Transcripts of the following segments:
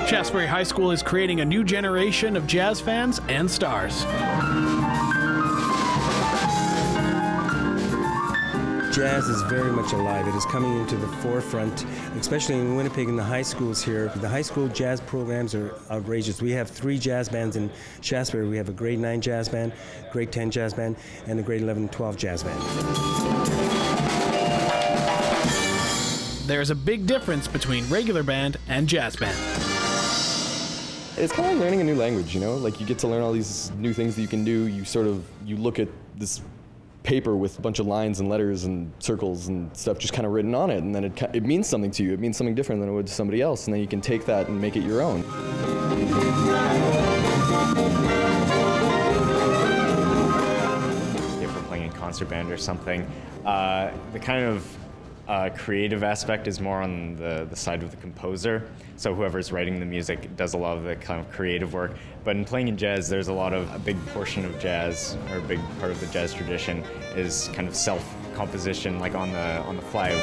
Shaftsbury High School is creating a new generation of jazz fans and stars. Jazz is very much alive. It is coming into the forefront, especially in Winnipeg in the high schools here. The high school jazz programs are outrageous. We have 3 jazz bands in Shaftsbury. We have a grade 9 jazz band, grade 10 jazz band, and a grade 11 and 12 jazz band. There's a big difference between regular band and jazz band. It's kind of like learning a new language, you know? Like, you get to learn all these new things that you can do. You look at this paper with a bunch of lines and letters and circles and stuff just kind of written on it, and then it means something to you. It means something different than it would to somebody else, and then you can take that and make it your own. If we're playing in concert band or something, the kind of creative aspect is more on the side of the composer. So whoever's writing the music does a lot of the kind of creative work. But in playing in jazz, there's a big portion of jazz, or a big part of the jazz tradition, is kind of self-composition, like on the fly.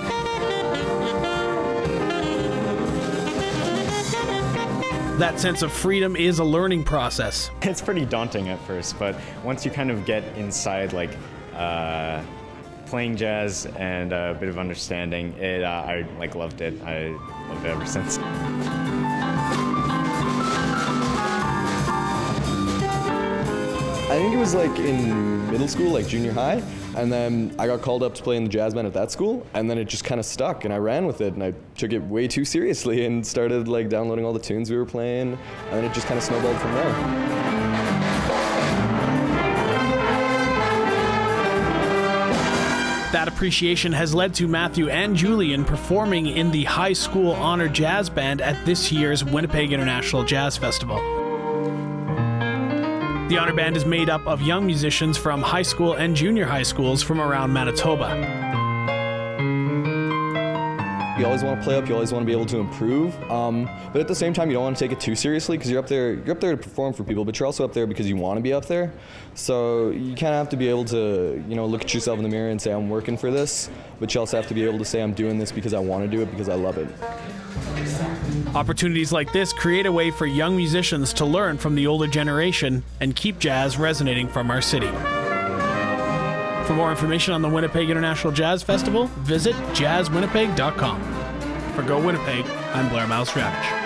That sense of freedom is a learning process. It's pretty daunting at first, but once you kind of get inside, like, playing jazz and a bit of understanding, I loved it. I loved it ever since. I think it was like in middle school, like junior high, and then I got called up to play in the jazz band at that school, and then it just kind of stuck, and I ran with it, and I took it way too seriously and started like downloading all the tunes we were playing, and then it just kind of snowballed from there. That appreciation has led to Matthew and Julian performing in the High School Honor Jazz Band at this year's Winnipeg International Jazz Festival. The Honor Band is made up of young musicians from high school and junior high schools from around Manitoba. You always want to play up, you always want to be able to improve, but at the same time you don't want to take it too seriously, because you're up there to perform for people, but you're also up there because you want to be up there. So you kind of have to be able to, look at yourself in the mirror and say, I'm working for this, but you also have to be able to say, I'm doing this because I want to do it, because I love it. Opportunities like this create a way for young musicians to learn from the older generation and keep jazz resonating from our city. For more information on the Winnipeg International Jazz Festival, visit jazzwinnipeg.com. For Go Winnipeg, I'm Blair Mouse Ravitch.